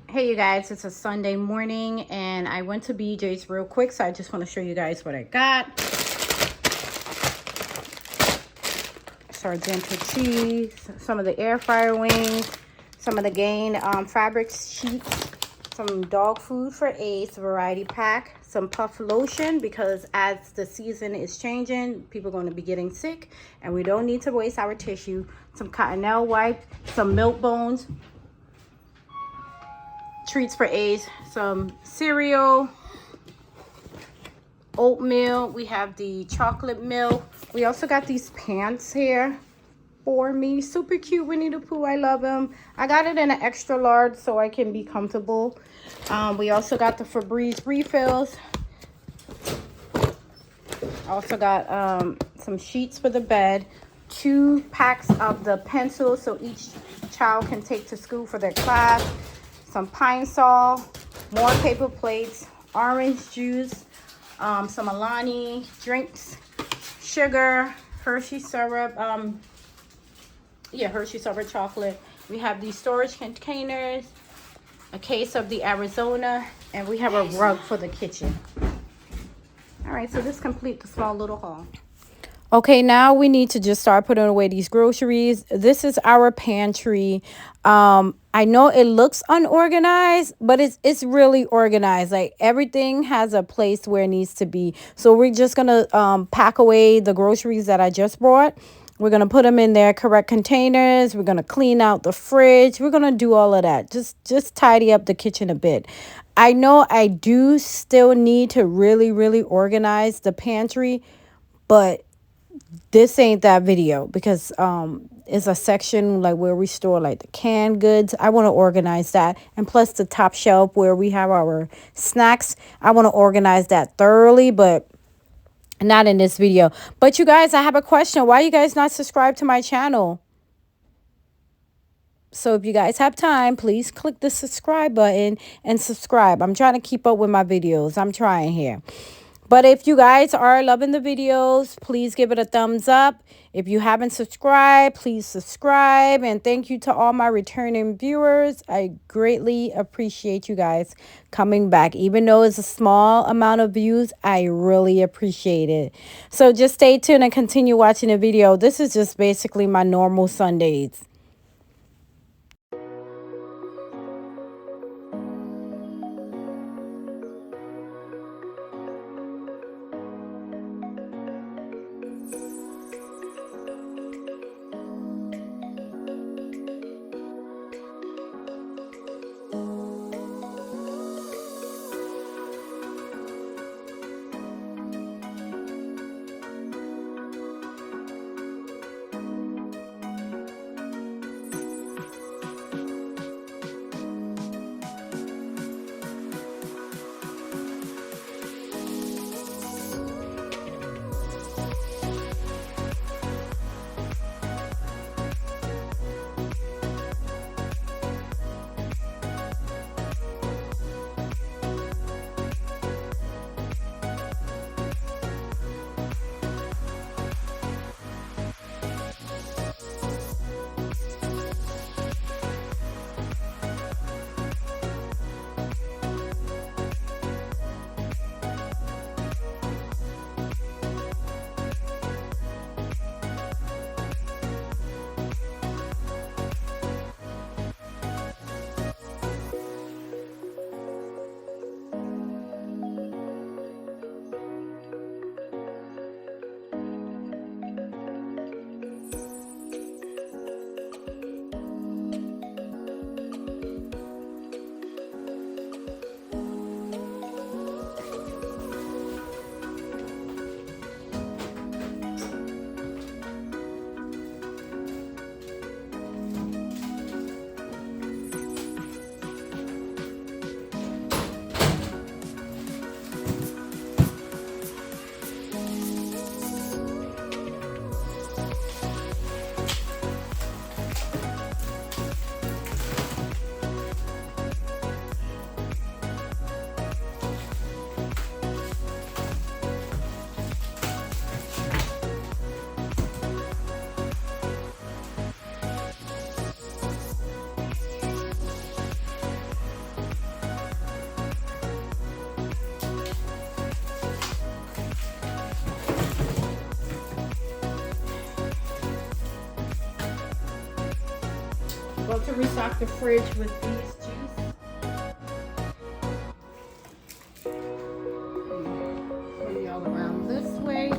Hey you guys, it's a Sunday morning and I went to BJ's real quick, so I just want to show you guys what I got. Sargento cheese, some of the air fryer wings, some of the Gain fabric sheets, some dog food for Ace variety pack, some puff lotion because as the season is changing, people are going to be getting sick and we don't need to waste our tissue, some cottonelle wipes, some milk bones, treats for Ace, some cereal, oatmeal. We have the chocolate milk. We also got these pants here for me. Super cute, Winnie the Pooh. I love them. I got it in an extra large so I can be comfortable. We also got the Febreze refills. Also got some sheets for the bed, 2 packs of the pencils so each child can take to school for their class, some Pine Sol, more paper plates, orange juice, some Alani drinks, sugar, Hershey syrup, Hershey syrup chocolate. We have these storage containers, a case of the Arizona, and we have a rug for the kitchen. All right, so this completes the small little haul. Okay, now we need to just start putting away these groceries. This is our pantry. I know it looks unorganized, but it's really organized. Like everything has a place where it needs to be. So we're just gonna pack away the groceries that I just brought. We're gonna put them in their correct containers. We're gonna clean out the fridge. We're gonna do all of that. Just tidy up the kitchen a bit. I know I do still need to really organize the pantry, but this ain't that video because it's a section like where we store like the canned goods. I want to organize that, and plus the top shelf where we have our snacks. I want to organize that thoroughly, but not in this video. But you guys, I have a question. Why you guys not subscribed to my channel? So if you guys have time, please click the subscribe button and subscribe. I'm trying to keep up with my videos. I'm trying here. But if you guys are loving the videos, please give it a thumbs up. If you haven't subscribed, please subscribe. And thank you to all my returning viewers. I greatly appreciate you guys coming back. Even though it's a small amount of views, I really appreciate it. So just stay tuned and continue watching the video. This is just basically my normal Sundays. about to restock the fridge with these juice. Put y'all around this way.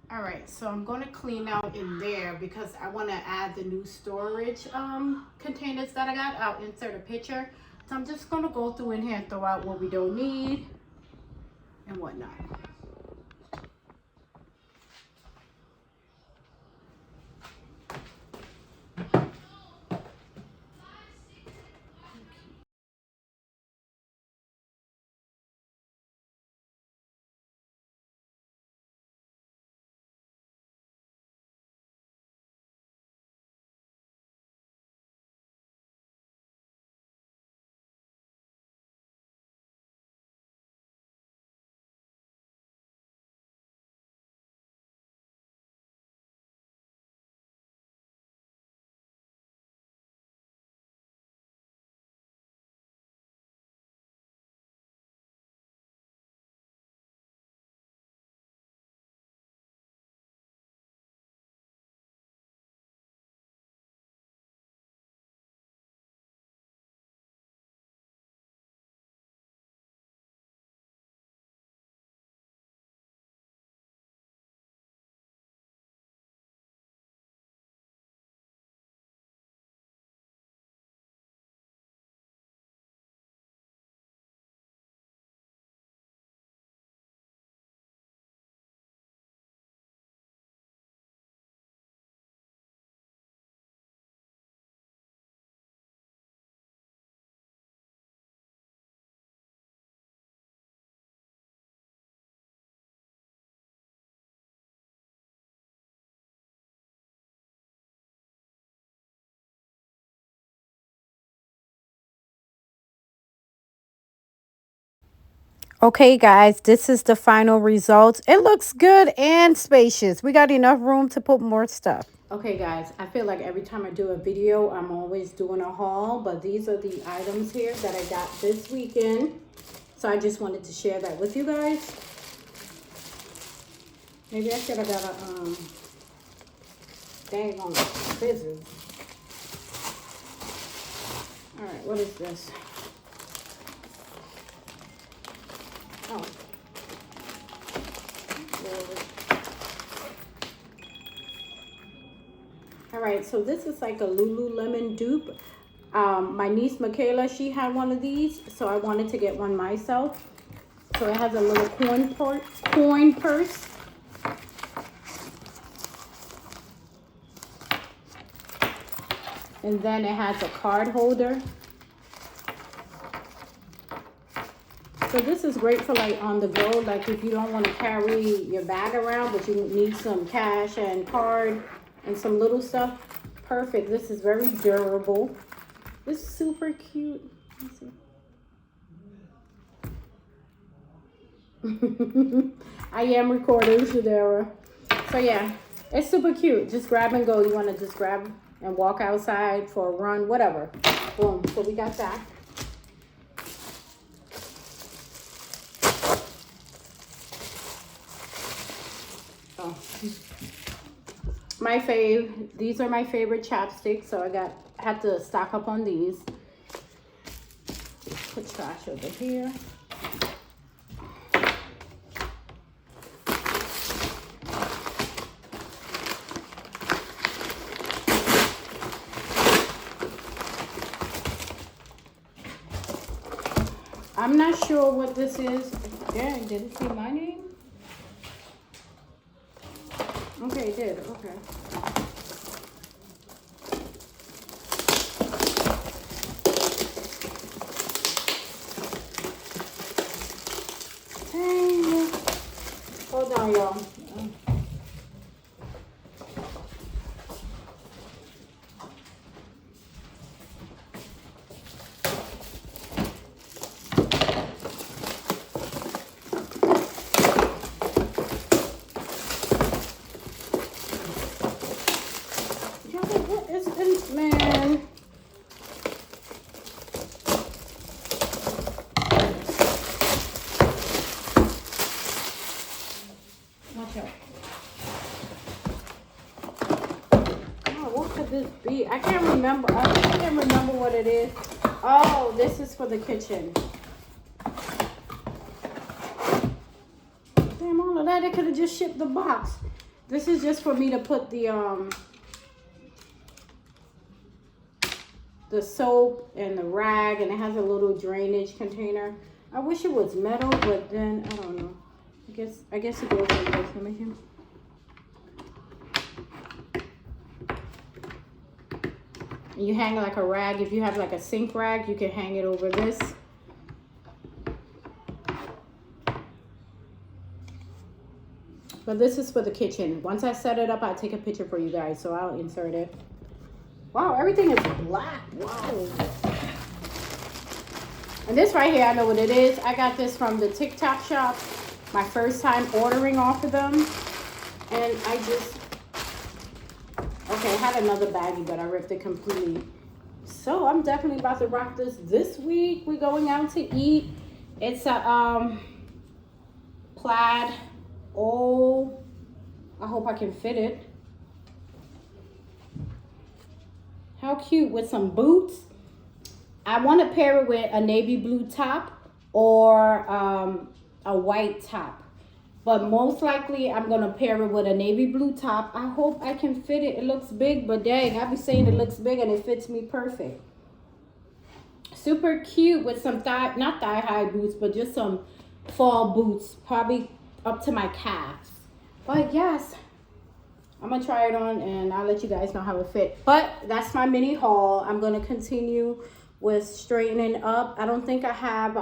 All right, so I'm going to clean out in there because I want to add the new storage containers that I got. I'll insert a picture. So I'm just going to go through in here and throw out what we don't need and whatnot. Okay, guys, this is the final results. It looks good and spacious. We got enough room to put more stuff. Okay, guys, I feel like every time I do a video, I'm always doing a haul. But these are the items here that I got this weekend. So I just wanted to share that with you guys. Maybe I should have got a dang on scissors. All right, what is this? Oh. All right, so this is like a Lululemon dupe. My niece Michaela, she had one of these, so I wanted to get one myself. So it has a little coin purse. And then it has a card holder. So this is great for like on the go, like if you don't want to carry your bag around, but you need some cash and card and some little stuff. Perfect. This is very durable. This is super cute. Let's see. I am recording, Shadera. So yeah, it's super cute. Just grab and go. You want to just grab and walk outside for a run, whatever. Boom. So we got that. Oh. My fave. These are my favorite chapsticks, so I had to stock up on these. Put trash over here. I'm not sure what this is. Yeah, did it say my name? Okay, it did. Okay. Hey, hold on, y'all. Man. Watch out. Oh, what could this be? I can't remember. I can't remember what it is. Oh, this is for the kitchen. Damn, all of that. They could have just shipped the box. This is just for me to put the soap and the rag, and it has a little drainage container. I wish it was metal, but then I don't know. I guess it goes like this. Let me see. You hang like a rag. If you have like a sink rag, you can hang it over this. But this is for the kitchen. Once I set it up, I'll take a picture for you guys. So I'll insert it. Wow, everything is black. Wow. And this right here, I know what it is. I got this from the TikTok shop. My first time ordering off of them. And I just... Okay, I had another baggie, but I ripped it completely. So I'm definitely about to rock this week. We're going out to eat. It's a plaid. Oh, I hope I can fit it. How cute, with some boots. I want to pair it with a navy blue top or a white top. But most likely, I'm going to pair it with a navy blue top. I hope I can fit it. It looks big, but dang, I be saying it looks big and it fits me perfect. Super cute with some not thigh-high boots, but just some fall boots. Probably up to my calves. But yes, I'm going to try it on and I'll let you guys know how it fit. But that's my mini haul. I'm going to continue with straightening up. I don't think I have...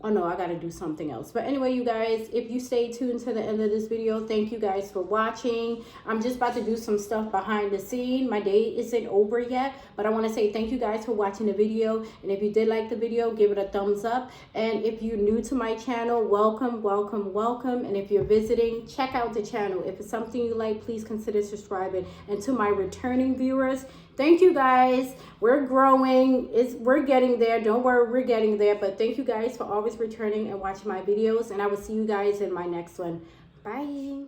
Oh no, I gotta do something else. But anyway, you guys, if you stay tuned to the end of this video, thank you guys for watching. I'm just about to do some stuff behind the scene. My day isn't over yet, but I want to say thank you guys for watching the video. And if you did like the video, give it a thumbs up. And if you're new to my channel, welcome, welcome, welcome. And if you're visiting, check out the channel. If it's something you like, please consider subscribing. And to my returning viewers, thank you guys. We're growing. We're getting there. Don't worry, we're getting there. But thank you guys for always returning and watching my videos. And I will see you guys in my next one. Bye.